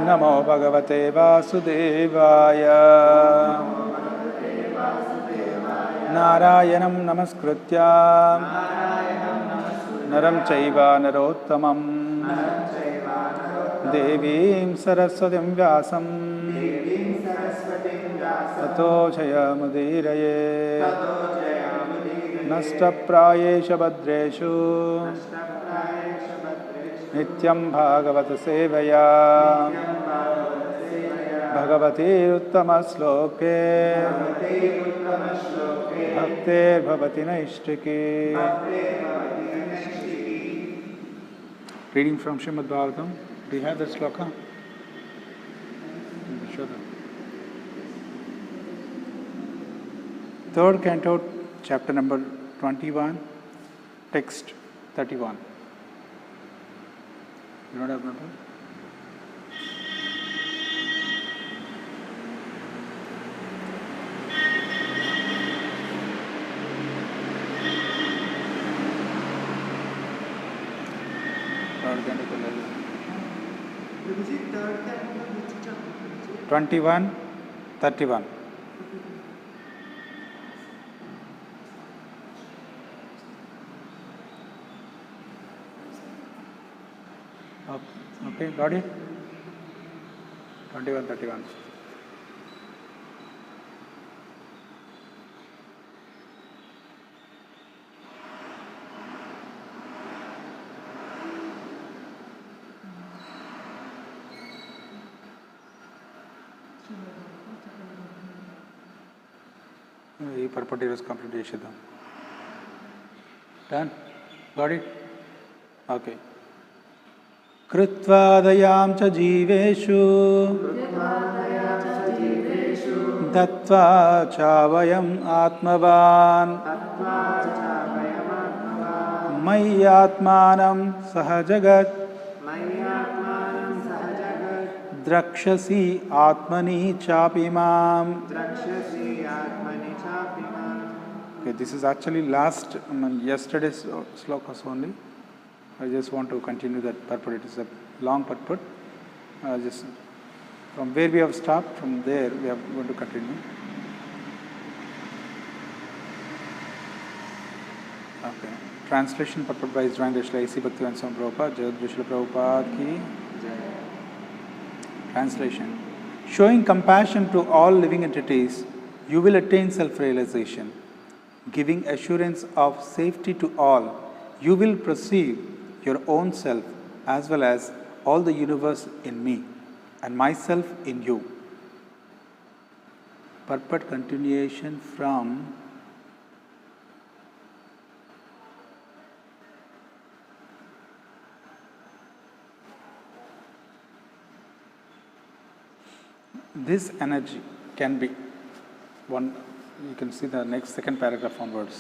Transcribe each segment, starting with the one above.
Namo Bhagavate Vasudevaya. Narayanam Namaskritya Naram Chaiva Narottamam Devim Saraswatim Vyasam Tato Jayamudiraye Nashtaprayesha Bhadreshu Nityam Bhagavata Sevaya Bhagavati Uttama Sloke Bhaktir Bhavati Naishtiki. Reading from Srimad Bhagavatam. Do you have that sloka? Sure. Third canto, chapter number 21, text 31. You don't have number? Third canto. 21, 31. Okay, got it? 21, 31. ಈ ಪರ್ಪಟ್ Eros complete చేసేద్దాం. Done? Got it? Okay. कृत्वा दयां च जीवेषु दत्त्वा चावयम् आत्मवान् मय्यात्मानं सह जगत् द्रक्ष्यसि आत्मनि चापि माम्. Okay, this is actually yesterday's slokas only. I just want to continue that purport. It is a long purport. Just from where we have stopped, from there we are going to continue. Okay. Translation purport by His Divine Grace A.C. Bhaktivedanta Swami Prabhupada, Jagat Vishla Prabhupada ki. Translation. Showing compassion to all living entities, you will attain self-realization. Giving assurance of safety to all, you will perceive your own self as well as all the universe in me and myself in you. Purport continuation from this energy can be one. You can see the next second paragraph onwards.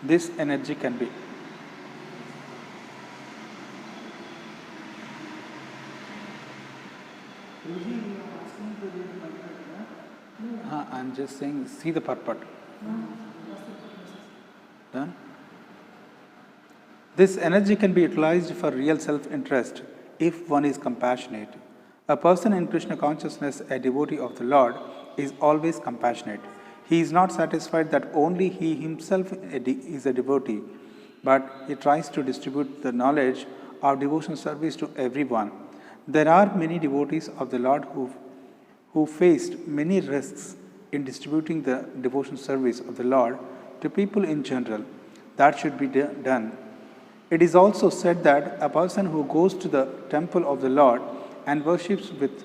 This energy can be I'm just saying, see the purport. Done? This energy can be utilized for real self-interest if one is compassionate. A person in Krishna consciousness, a devotee of the Lord, is always compassionate. He is not satisfied that only he himself is a devotee, but he tries to distribute the knowledge of devotional service to everyone. There are many devotees of the Lord who faced many risks in distributing the devotional service of the Lord to people in general. That should be done. It is also said that a person who goes to the temple of the Lord and worships with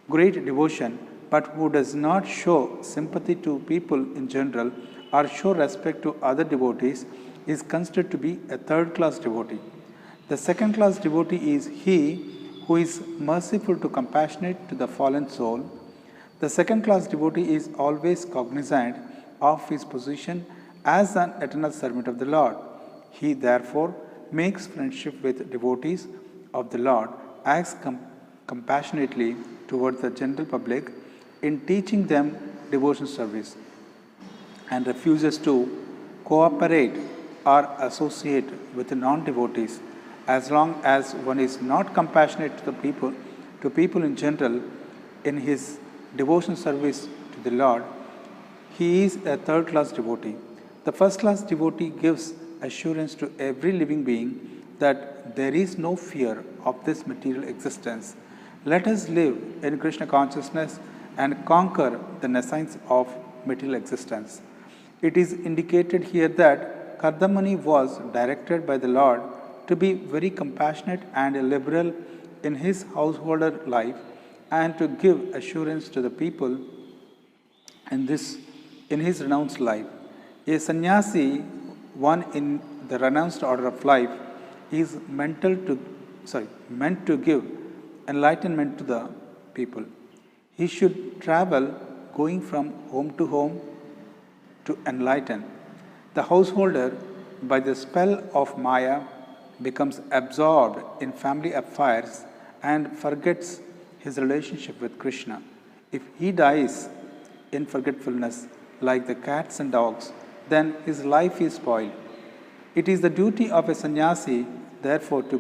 great devotion, but who does not show sympathy to people in general or show respect to other devotees, is considered to be a third-class devotee. The second-class devotee is he who is merciful to compassionate to the fallen soul. The second-class devotee is always cognizant of his position as an eternal servant of the Lord. He therefore makes friendship with devotees of the Lord, acts compassionately towards the general public in teaching them devotional service, and refuses to cooperate or associate with non-devotees As long as one is not compassionate to people in general, in his devotion service to the Lord, he is a third class devotee. The first class devotee gives assurance to every living being that there is no fear of this material existence. Let us live in Krishna consciousness and conquer the nescience of material existence. It is indicated here that Kardamani was directed by the Lord to be very compassionate and liberal in his householder life and to give assurance to the people in his renounced life. A sannyasi, one in the renounced order of life, is meant to give enlightenment to the people. He should travel going from home to home to enlighten. The householder, by the spell of Maya, becomes absorbed in family affairs and forgets his relationship with Krishna. If he dies in forgetfulness, like the cats and dogs, then his life is spoiled. It is the duty of a sannyasi, therefore, to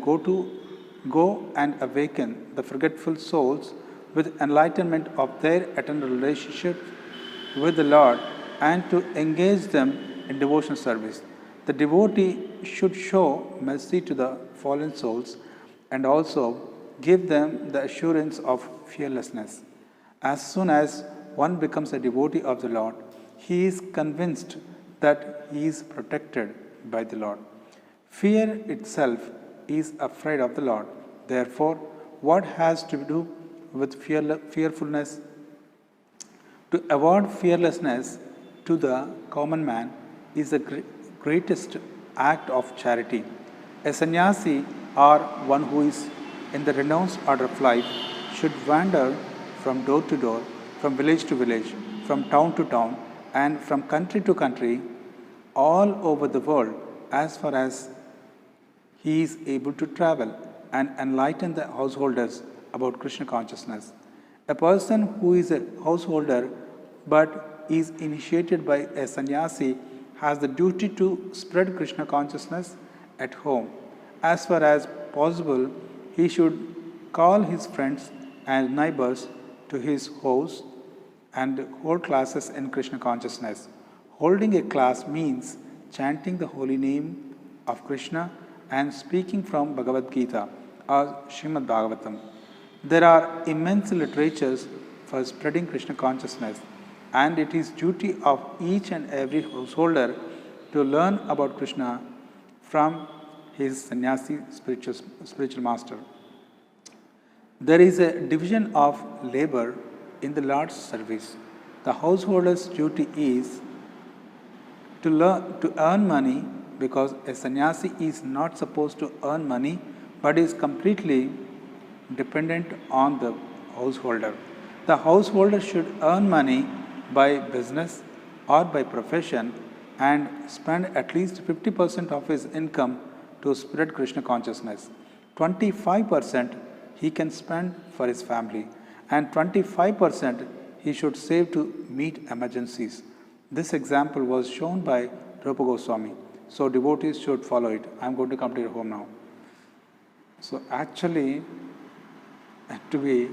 go and awaken the forgetful souls with enlightenment of their eternal relationship with the Lord and to engage them in devotional service. The devotee should show mercy to the fallen souls and also give them the assurance of fearlessness. As soon as one becomes a devotee of the Lord, he is convinced that he is protected by the Lord. Fear itself is afraid of the Lord. Therefore, what has to do with fearfulness? To award fearlessness to the common man is the greatest act of charity. A sannyasi or one who is in the renounced order of life should wander from door to door, from village to village, from town to town, and from country to country, all over the world, as far as he is able to travel, and enlighten the householders about Krishna consciousness. A person who is a householder but is initiated by a sannyasi has the duty to spread Krishna consciousness at home. As far as possible, he should call his friends and neighbors to his house and hold classes in Krishna consciousness. Holding a class means chanting the holy name of Krishna and speaking from Bhagavad Gita or Srimad Bhagavatam. There are immense literatures for spreading Krishna consciousness, and it is duty of each and every householder to learn about Krishna from his sannyasi spiritual master. There is a division of labor in the Lord's service. The householder's duty is to earn money, because a sannyasi is not supposed to earn money but is completely dependent on the householder. The householder should earn money by business or by profession and spend at least 50% of his income to spread Krishna consciousness. 25% he can spend for his family, and 25% he should save to meet emergencies. This example was shown by Rupa Goswami, so devotees should follow it. I am going to come to your home now. So actually, to be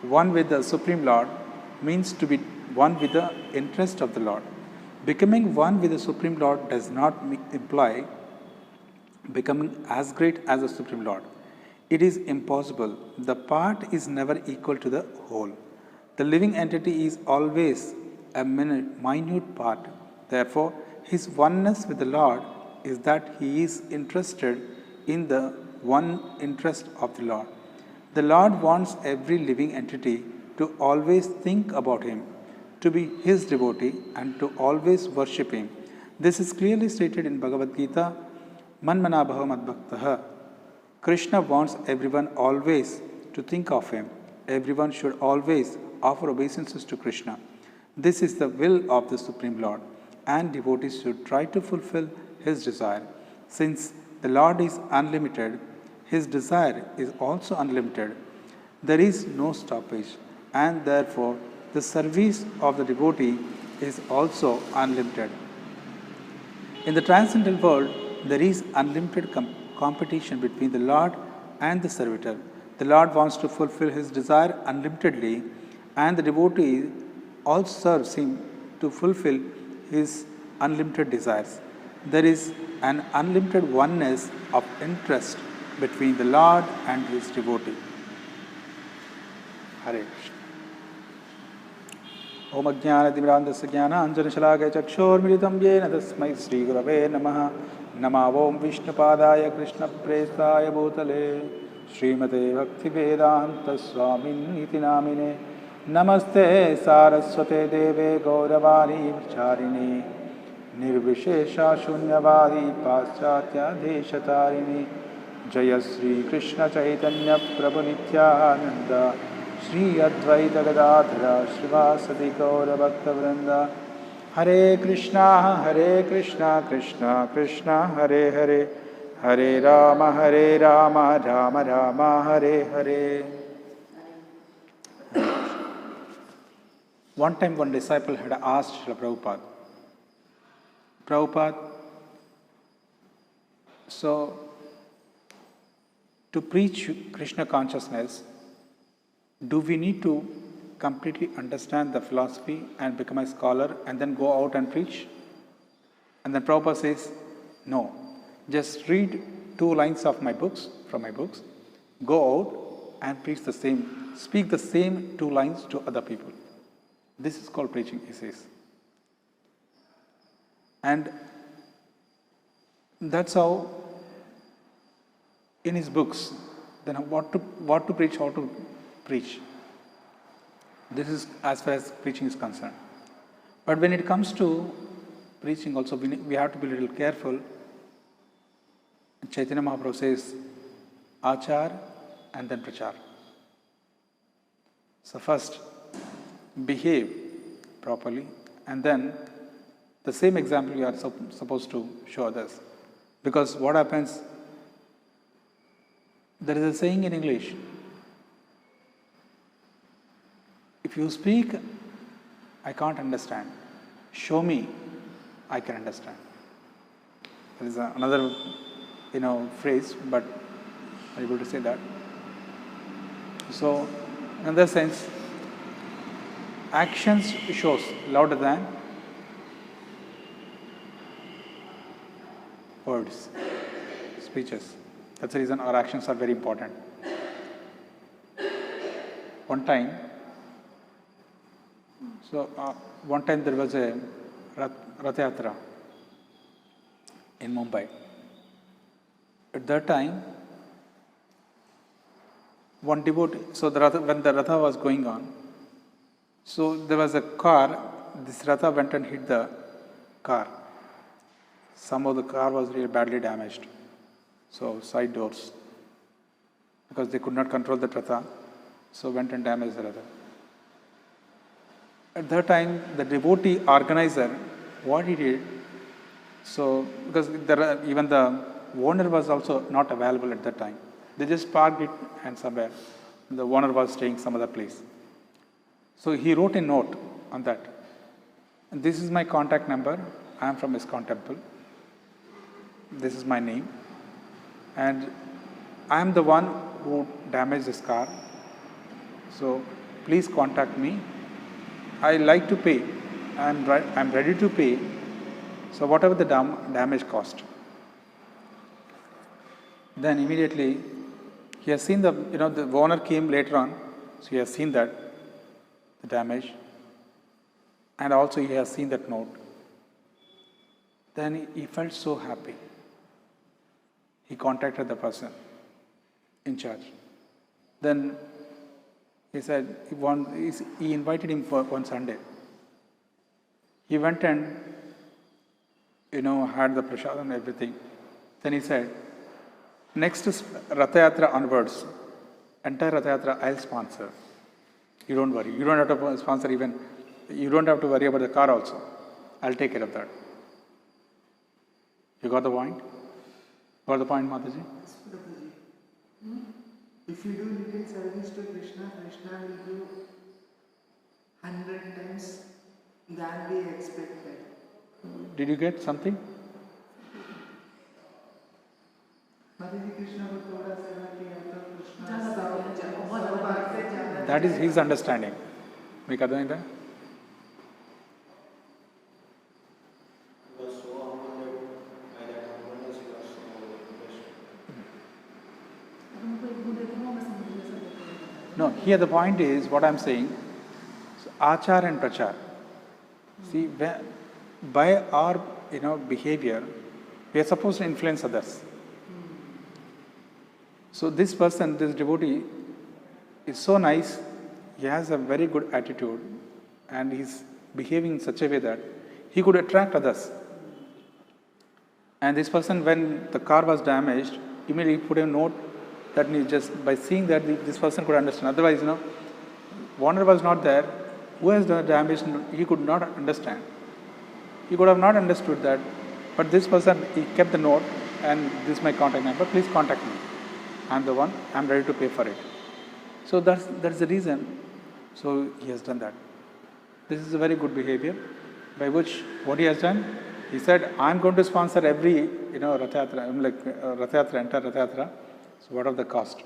one with the Supreme Lord means to be one with the interest of the Lord. Becoming one with the Supreme Lord does not imply becoming as great as the Supreme Lord. It is impossible. The part is never equal to the whole. The living entity is always a minute part. Therefore, his oneness with the Lord is that he is interested in the one interest of the Lord. The Lord wants every living entity to always think about him, to be his devotee, and to always worship him. This is clearly stated in Bhagavad Gita, Manmanabhaha Madbhaktaha. Krishna wants everyone always to think of him. Everyone should always offer obeisances to Krishna. This is the will of the Supreme Lord, and devotees should try to fulfill his desire. Since the Lord is unlimited, his desire is also unlimited. There is no stoppage, and therefore the service of the devotee is also unlimited. In the transcendental world, there is unlimited competition between the Lord and the servitor. The Lord wants to fulfill his desire unlimitedly, and the devotee all serves him to fulfill his unlimited desires. There is an unlimited oneness of interest between the Lord and his devotee. Hare Krishna. Om Ajnanatimirandhasya Jnananjanashalakaya Chakshormilitam Yena Tasmai Sri Gurave Namaha. Namo Vishnupadaya Krishna Prestaya Bhutale Srimate Bhaktivedanta Swamin Iti Namine Namaste Saraswate Deve Gauravani Vicharini Nirvishesha Shunyavadi Paschatya Deshatarini Jaya Sri Krishna Chaitanya Prabhu Nityananda Shri Advaita Gadadhara Srivasadi Gaura Bhakta Vrinda Hare Krishna, Krishna Krishna, Hare Hare, Hare Rama, Rama Rama, Hare Hare. One time one disciple had asked Srila Prabhupada, so to preach Krishna consciousness, do we need to completely understand the philosophy and become a scholar and then go out and preach? And then Prabhupada says, no, just read 2 lines of my books, from my books, go out and preach the same, speak the same 2 lines to other people. This is called preaching, he says. And that's how in his books, then what to preach, how to preach. This is as far as preaching is concerned. But when it comes to preaching also, we have to be a little careful. Chaitanya Mahaprabhu says, Achar and then Prachar. So first, behave properly, and then the same example you are supposed to show others. Because what happens, there is a saying in English, if you speak, I can't understand. Show me, I can understand. There is another, phrase, but I'm able to say that. So, in that sense, actions shows louder than words, speeches. That's the reason our actions are very important. One time there was a Rath Yatra in Mumbai. At that time, one devotee, when the Ratha was going on, so there was a car, this Ratha went and hit the car. Somehow the car was really badly damaged. So side doors, because they could not control the Ratha, so went and damaged the Ratha. At that time, the devotee organizer, what he did, so because even the owner was also not available at that time, they just parked it and somewhere. The owner was staying some other place. So he wrote a note on that. And this is my contact number. I am from ISKCON temple. This is my name. And I am the one who damaged this car. So please contact me. I like to pay. I am ready to pay. So whatever the damage cost. Then immediately he has seen the owner came later on. So he has seen that, the damage. And also he has seen that note. Then he felt so happy. He contacted the person in charge. Then he said he invited him for one Sunday. He went and had the prasad and everything. Then he said, next is Rath Yatra onwards, entire Rath Yatra I'll sponsor. You don't worry. You don't have to sponsor even. You don't have to worry about the car also. I'll take care of that. You got the point? Got the point, Mataji? Yes, Prabhuji. If you do little service to Krishna, Krishna will do 100 times than we expected. Did you get something? My Gandhi ji Krishna को थोड़ा सेवा किया तो Krishna That is his understanding. మీకు అర్థమైందా? No, here the point is what I'm saying. So, achar and prachar. See, by our behavior, we are supposed to influence others. So this person, this devotee, is so nice. He has a very good attitude, and he's behaving in such a way that he could attract others. And this person, when the car was damaged, immediately put a note that he just by seeing that this person could understand. Otherwise, owner was not there. Who has done the damage? He could not understand. He could have not understood that. But this person, he kept the note, and this is my contact number. Please contact me. I'm the one. I'm ready to pay for it. So that's the reason. So he has done that. This is a very good behavior. By which what he has done, he said, I'm going to sponsor every Rath Yatra. I'm like Rath Yatra, entire Rath Yatra. So what of the cost?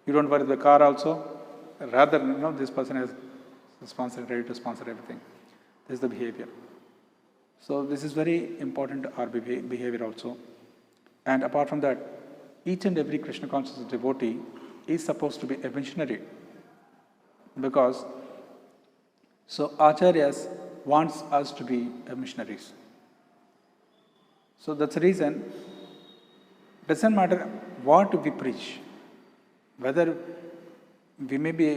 You don't worry the car also. Rather, this person is sponsored, ready to sponsor everything. This is the behavior. So this is very important, our behavior also. And apart from that, each and every Krishna conscious devotee is supposed to be a missionary. Because, so Acharyas wants us to be missionaries. So that's the reason, it doesn't matter what we preach, whether we may be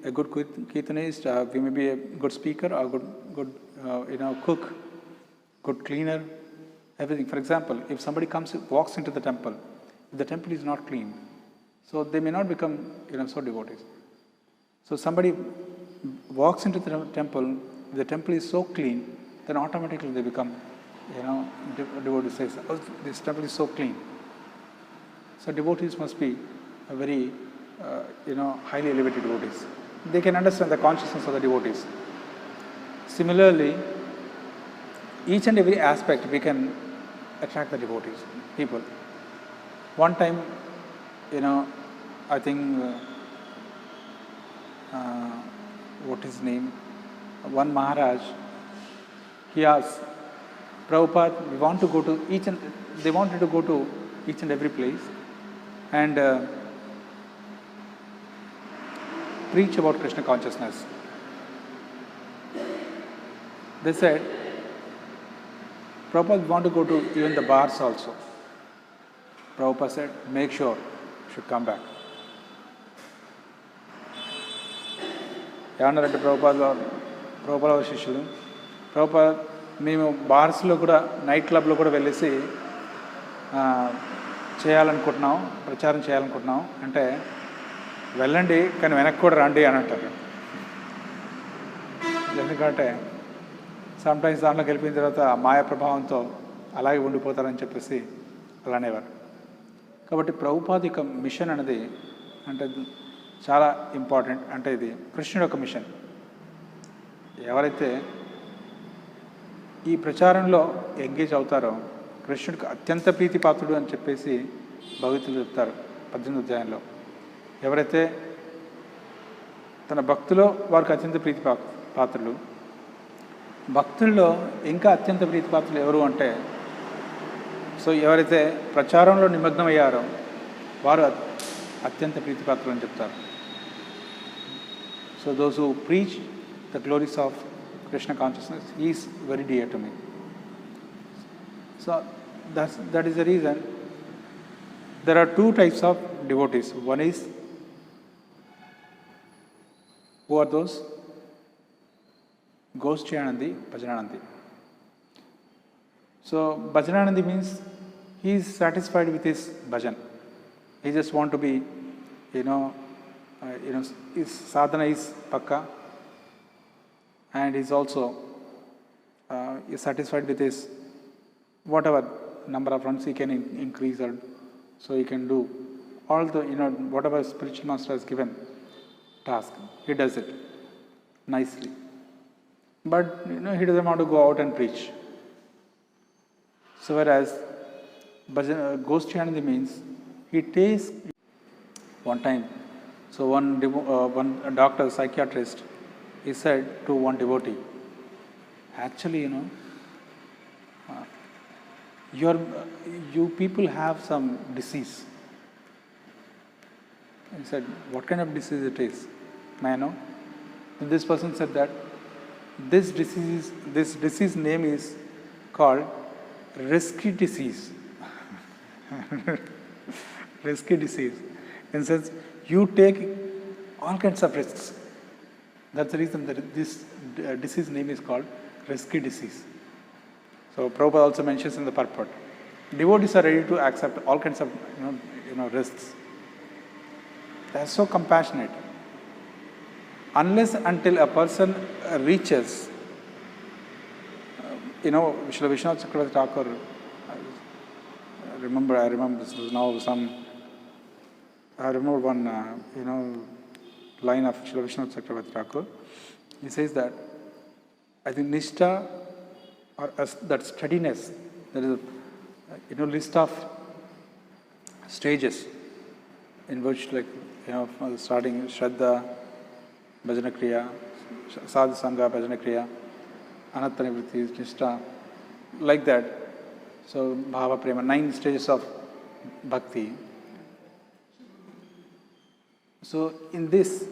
a good kirtanist, we may be a good speaker, or good cook, good cleaner, everything. For example, if somebody walks into the temple, if the temple is not clean, so they may not become so devotees. So somebody walks into the temple, if the temple is so clean, then automatically they become devotees. Says, oh, this temple is so clean. So devotees must be a very highly elevated devotees. They can understand the consciousness of the devotees. Similarly, each and every aspect we can attract the devotees, people. One time, I think, what is his name? One Maharaj, he asked, Prabhupada, we want to go to they wanted to go to each and every place and preach about Krishna consciousness. They said, Prabhupada, we want to go to even the bars also. Prabhupada said, make sure you should come back. ఏమన్నారంటే ప్రభుపాద శిష్యులు, ప్రభుపాద మేము బార్స్లో కూడా night క్లబ్లో కూడా వెళ్ళేసి చేయాలనుకుంటున్నాం, ప్రచారం చేయాలనుకుంటున్నాం అంటే వెళ్ళండి కానీ వెనక్కి కూడా రండి అని అంటారు. ఎందుకంటే సమ్టైమ్స్ దాంట్లోకి వెళ్ళిపోయిన తర్వాత మాయా ప్రభావంతో అలాగే ఉండిపోతారని చెప్పేసి అలానేవారు. కాబట్టి ప్రభుపాద యొక్క మిషన్ అనేది అంటే చాలా ఇంపార్టెంట్. అంటే ఇది కృష్ణుడు యొక్క మిషన్. ఎవరైతే ఈ ప్రచారంలో ఎంగేజ్ అవుతారో కృష్ణుడికి అత్యంత ప్రీతిపాత్రుడు అని చెప్పేసి భగవద్గీతలో చెప్తారు 18వ అధ్యాయంలో. ఎవరైతే తన భక్తులో వారికి అత్యంత పాత్రులు, భక్తుల్లో ఇంకా అత్యంత ప్రీతిపాత్రులు ఎవరు అంటే, సో ఎవరైతే ప్రచారంలో నిమగ్నమయ్యారో వారు అత్యంత ప్రీతిపాత్రులు అని చెప్తారు. So those who preach the glories of Krishna consciousness is very dear to me. So that is the reason there are two types of devotees. One is, who are those? Goshthiyanandi, Bhajananandi. So Bhajananandi means he is satisfied with his bhajan. He just want to be, his sadhana is pakka. And he's also is satisfied with his whatever number of runs he can increase, or so he can do all the whatever spiritual master has given task, he does it nicely. But he doesn't want to go out and preach. So whereas Goshthiyanandi means He takes one time. So one doctor, psychiatrist, he said to one devotee, actually, your, you people have some disease. He said, what kind of disease it is? May I know? And this person said that this disease name is called risky disease. Risky disease. In the sense, you take all kinds of risks. That's the reason that this disease name is called risky disease. So Prabhupada also mentions in the purport, devotees are ready to accept all kinds of risks. They are so compassionate. Unless until a person reaches, Srila Vishwanath Chakravarti Thakur, I remember this was now I remember one, line of Srila Vishwanath Chakravarti Thakur. He says that, I think Nishtha, or that steadiness, there is a list of stages in which, starting Shraddha, Bhajana Kriya, Sadhu Sangha, Bhajana Kriya, Anatta Nivritti, Nishtha, like that. So, Bhava Prema, 9 stages of Bhakti. So, in this,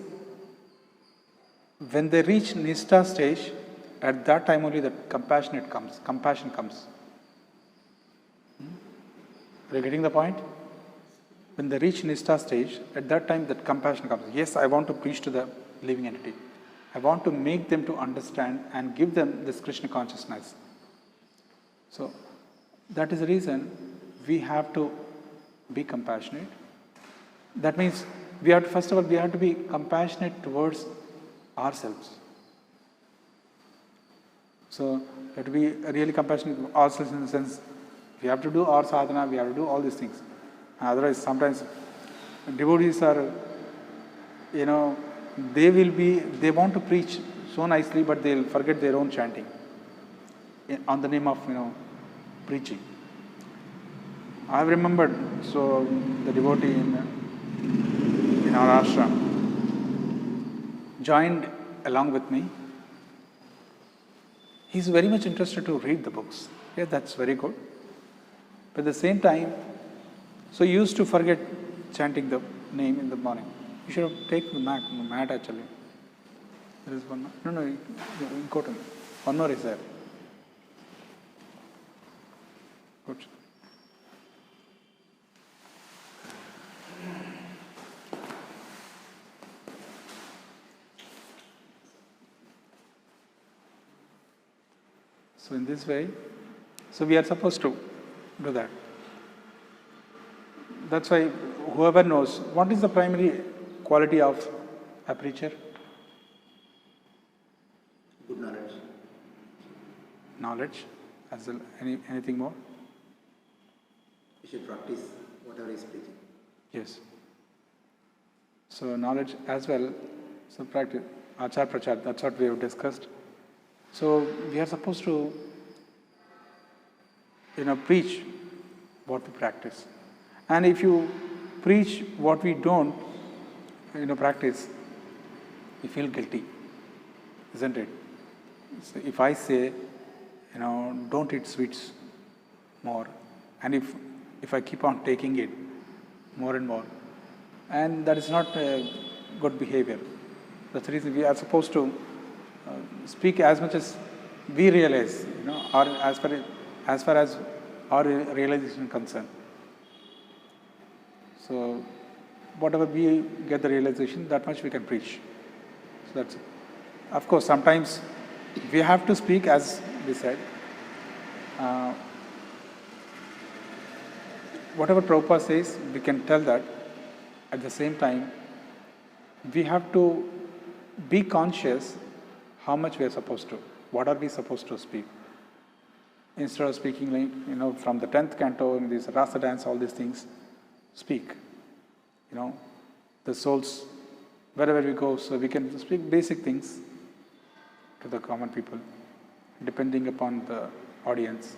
when they reach Nishtha stage, at that time only that compassion comes. Are you getting the point? When they reach Nishtha stage, at that time that compassion comes. Yes, I want to preach to the living entity. I want to make them to understand and give them this Krishna consciousness. So, that is the reason we have to be compassionate. That means we have to, first of all, we have to be compassionate towards ourselves. So, we have to be really compassionate with ourselves in the sense, we have to do our sadhana, we have to do all these things. Otherwise, sometimes devotees are, they want to preach so nicely, but they'll forget their own chanting on the name of, preaching. I've remembered, so the devotee in our ashram joined along with me. He's very much interested to read the books. Yeah, that's very good. But at the same time, so he used to forget chanting the name in the morning. You should have taken the mat actually. There is one more. No, important. One more is there. Good. So in this way, so we are supposed to do that. That's why whoever knows, what is the primary quality of a preacher? Good knowledge. Knowledge. As well, anything more? You should practice whatever is preaching. Yes. So knowledge as well. So practice. Achar prachar, that's what we have discussed. So we are supposed to, preach what we practice. And if you preach what we don't, practice, you feel guilty, isn't it? So if I say, don't eat sweets more, and if I keep on taking it more and more, and that is not good behavior. That's the reason we are supposed to speak as much as we realize, or as far as our realization is concerned. So, whatever we get the realization, that much we can preach. So that's it. Of course, sometimes we have to speak as we said. Whatever Prabhupada says, we can tell that. At the same time, we have to be conscious how much we are supposed to. What are we supposed to speak? Instead of speaking like, from the 10th canto, in this rasa dance, all these things, speak. The souls, wherever we go, so we can speak basic things to the common people, depending upon the audience,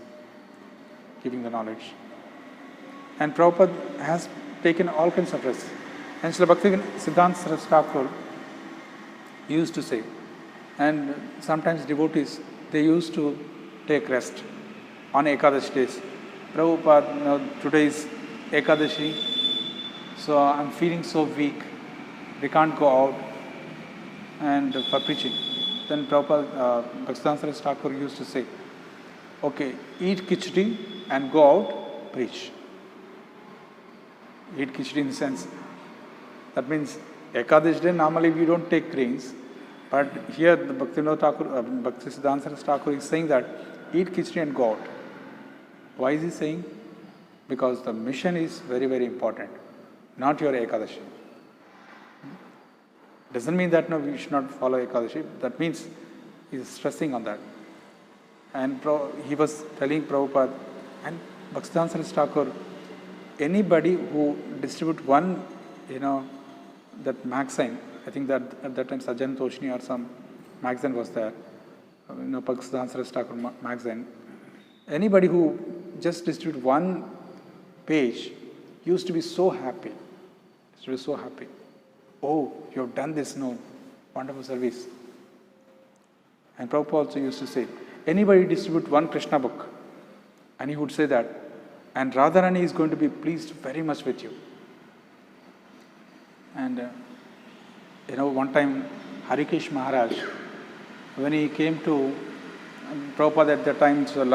giving the knowledge. And Prabhupada has taken all kinds of rest. And Srila Bhakti Siddhanta Saraswati Thakur used to say, and sometimes devotees, they used to take rest on Ekadashi days. Prabhupada, today is Ekadashi, so I'm feeling so weak, we can't go out and for preaching. Then Prabhupada, Bhaktivedanta Saraswati Thakur used to say, okay, eat khichdi and go out, preach. Eat khichdi in the sense, that means Ekadashi day, normally we don't take grains, but here the Bhaktivedanta Thakur, Bhaktisiddhanta Saraswati Thakur is saying that eat khichdi and go out. Why is he saying? Because the mission is very, very important, not your Ekadashi. Doesn't mean that no, we should not follow Ekadashi. That means he's stressing on that. And he was telling Prabhupada and Bhaktisiddhanta Saraswati Thakur, anybody who distribute one, that magazine, I think that at that time Sajjan Toshni or some magazine was there, Bhaktisiddhanta Saraswati Thakur magazine. Anybody who just distribute one page used to be so happy. Used to be so happy. Oh, you have done this, wonderful service. And Prabhupada also used to say, anybody distribute one Krishna book, and he would say that, and Radharani is going to be pleased very much with you. And, one time, Harikesh Maharaj, when he came to Prabhupada at that time, so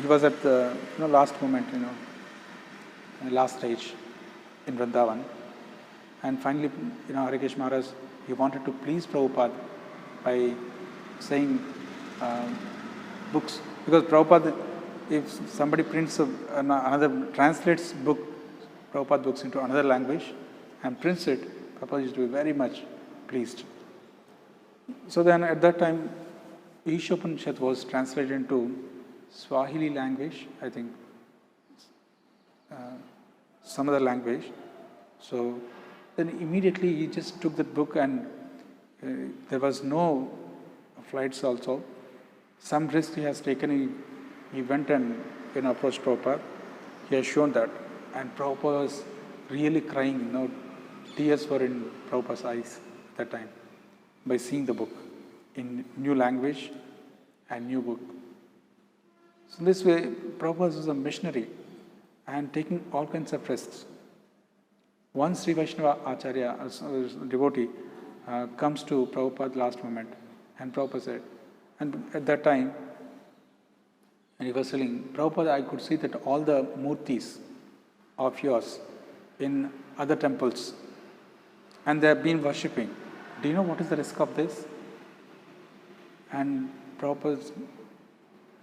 he was at the last moment, last stage in Vrindavan. And finally, Harikesh Maharaj, he wanted to please Prabhupada by saying books. Because Prabhupada, if somebody prints translates Prabhupada books into another language and prints it, Prabhupada used to be very much pleased. So then at that time, Ishopanishad was translated into Swahili language, I think, some other language. So then immediately he just took that book, and there was no flights also. Some risk he has taken. He went and approached Prabhupada. He has shown that. And Prabhupada was really crying. Tears were in Prabhupada's eyes at that time by seeing the book in new language and new book. So this way, Prabhupada was a missionary and taking all kinds of risks. One Sri Vaishnava Acharya, a devotee, comes to Prabhupada last moment, and Prabhupada said, and at that time, and he was telling, Prabhupada, I could see that all the murtis of yours in other temples, and they have been worshipping. Do you know what is the risk of this? And Prabhupada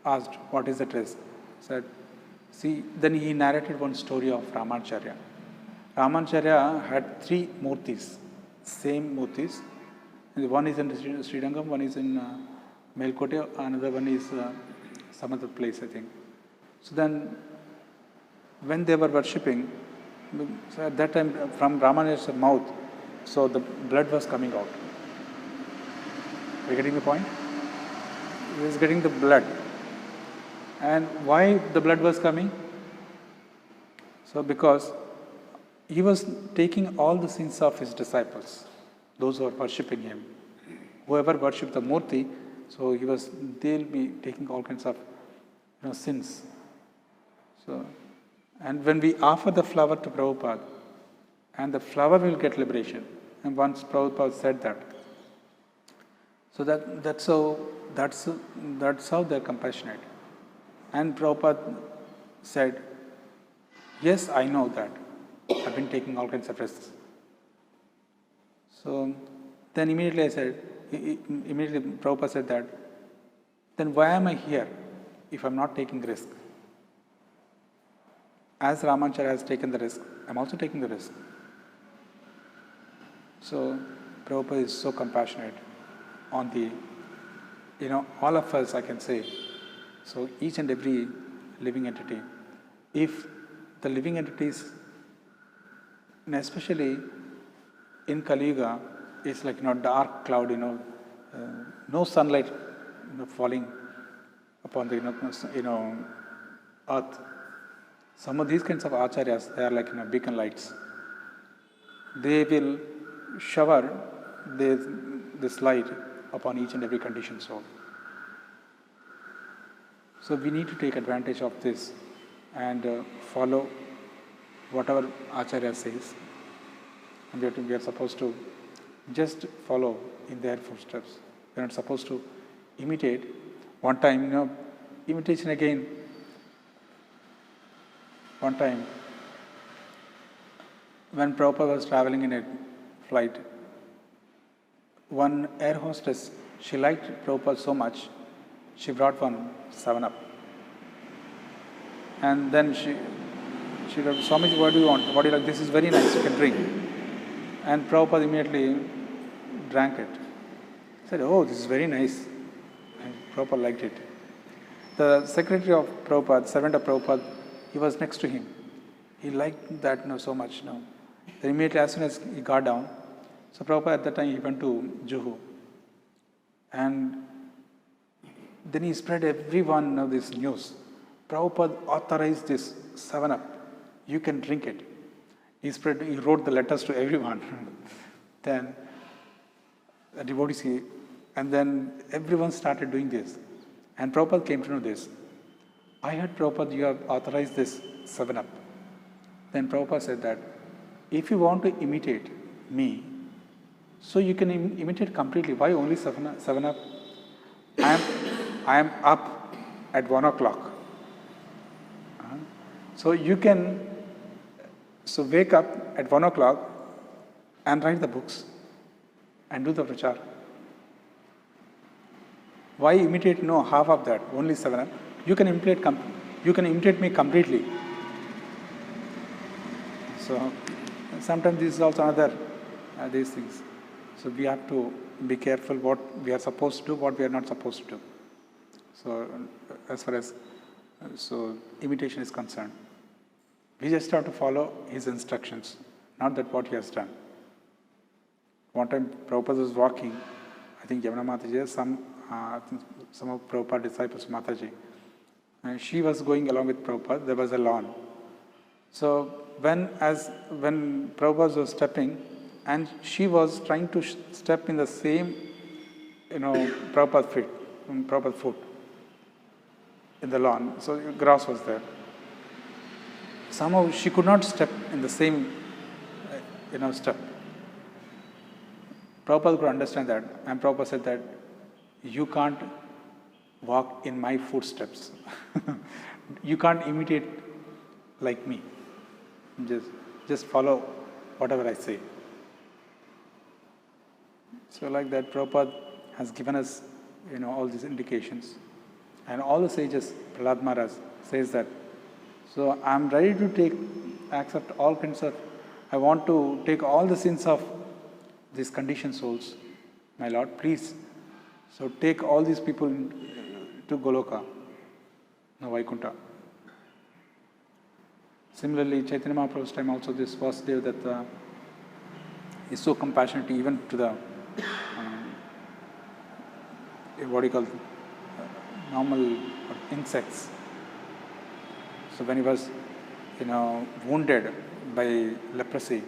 asked, what is the risk? Said, see, then he narrated one story of Ramanacharya. Ramanacharya had 3 murtis, same murtis. One is in Srirangam, one is in Melkote, another one is some other place, I think. So then, when they were worshipping, so at that time, from Ramanacharya's mouth, so the blood was coming out. Are you getting the point? He was getting the blood. And why the blood was coming? So because he was taking all the sins of his disciples, those who are worshipping him. Whoever worshipped the Murti, so they'll be taking all kinds of sins. So, and when we offer the flower to Prabhupada, and the flower will get liberation. And once Prabhupada said that. So that's how they're compassionate. And Prabhupada said, yes, I know that. I've been taking all kinds of risks. So then immediately Prabhupada said that, then why am I here if I'm not taking risk? As Ramanacharya has taken the risk, I'm also taking the risk. So Prabhupada is so compassionate on all of us, I can say. So each and every living entity, if the living entities, and especially in Kali Yuga, it's like dark cloud, no sunlight falling upon the earth. Some of these kinds of acharyas, they are like beacon lights. They will shower this light upon each and every conditioned soul. So we need to take advantage of this and follow whatever Acharya says. And we are supposed to just follow in their footsteps. We are not supposed to imitate. One time, imitation again. One time, when Prabhupada was traveling in a flight, one air hostess, she liked Prabhupada so much, she brought one 7-Up. And then she said, Swamiji, what do you want? What do you like? This is very nice, you can drink. And Prabhupada immediately drank it. He said, oh, this is very nice. And Prabhupada liked it. The secretary of Prabhupada, servant of Prabhupada, he was next to him. He liked that so much. Then immediately, as soon as he got down, so Prabhupada at that time he went to Juhu. And then he spread everyone this news. Prabhupada authorized this 7-Up. You can drink it. He wrote the letters to everyone. Then the devotees, and then everyone started doing this. And Prabhupada came to know this. I heard, Prabhupada, you have authorized this 7-Up. Then Prabhupada said that if you want to imitate me, so you can imitate completely. Why only 7-Up? I am up at 1 o'clock. So you can wake up at 1 o'clock and write the books and do the prachar. Why imitate half of that, only 7-Up? You can imitate me completely. So sometimes this is also another these things. So we have to be careful what we are supposed to do, what we are not supposed to do. So as far as imitation is concerned, we just have to follow his instructions, not that what he has done. One time Prabhupada was walking, I think Yamuna Mataji, some of Prabhupada disciples, Mataji, and she was going along with Prabhupada. There was a lawn. So when Prabhupada was stepping, and she was trying to step in the same, Prabhupada foot in the lawn. So grass was there. Somehow she could not step in the same, step. Prabhupada could understand that, and Prabhupada said that you can't walk in my footsteps. You can't imitate like me. Just follow whatever I say. So like that, Prabhupada has given us, all these indications. And all the sages, Prahlad Maharaj says that, so I'm ready to accept all kinds of, I want to take all the sins of these conditioned souls. My Lord, please. So take all these people to Goloka, Vaikuntha. Similarly, Chaitanya Mahaprabhu's time also, this Vasudeva that is so compassionate even to the normal insects. So when he was, wounded by leprosy,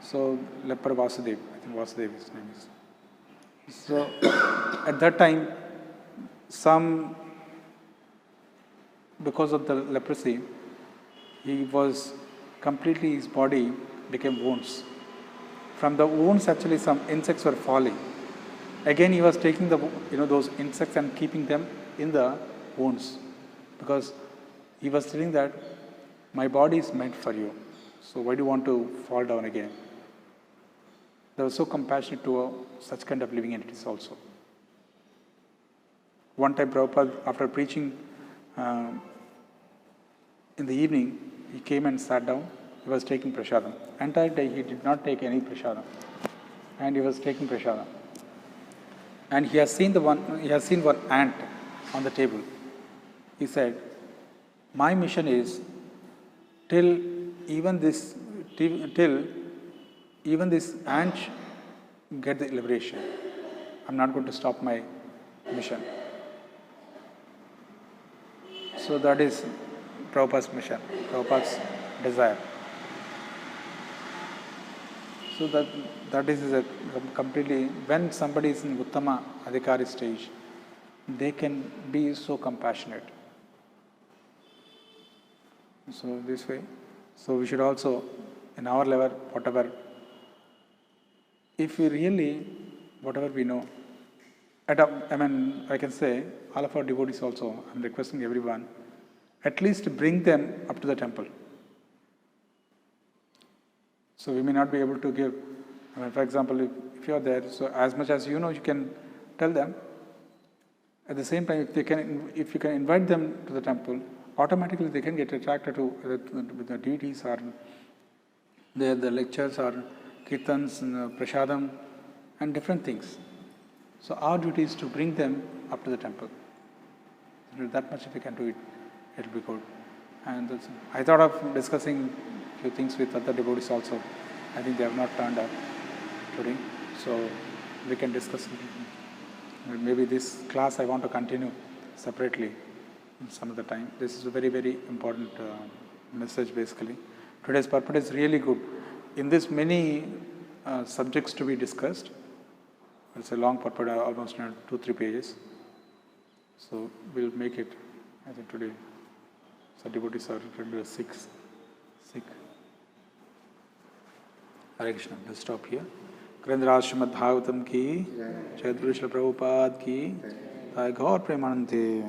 so leper Vasudeva, I think Vasudeva his name is. So at that time, because of the leprosy, his body became wounds. From the wounds, actually, some insects were falling. Again, he was taking those insects and keeping them in the wounds, because he was telling that my body is meant for you. So why do you want to fall down again? They were so compassionate to such kind of living entities also. One time, Prabhupada, after preaching in the evening, he came and sat down. He was taking prasadam. Entire day he did not take any prasadam, and he was taking prasadam. And he has seen one ant on the table. He said, "My mission is till even this ant get the liberation. I'm not going to stop my mission." So that is Prabhupada's mission, Prabhupada's desire. So that is a completely, when somebody is in Uttama Adhikari stage, they can be so compassionate. So this way, so we should also, in our level, whatever, if we really, whatever we know, I can say, all of our devotees also, I'm requesting everyone, at least bring them up to the temple. So we may not be able to give, for example, if you are there, so as much as you know, you can tell them. At the same time, if you can invite them to the temple, automatically they can get attracted to the deities or the lectures or kirtans, and prasadam, and different things. So our duty is to bring them up to the temple. That much if we can do it, it will be good. And I thought of discussing a few things with other devotees also. I think they have not turned up today. So we can discuss. Maybe this class I want to continue separately some of the time. This is a very, very important message basically. Today's purport is really good. In this many subjects to be discussed, it's a long purport, almost 2-3 pages. So we'll make it, I think today. So devotees are sick. Hare Krishna. Let's stop here. Karendra Srimad Bhagavatam ki, Jai Guru Srila Prabhupada ki, Jai Gaur Premanande.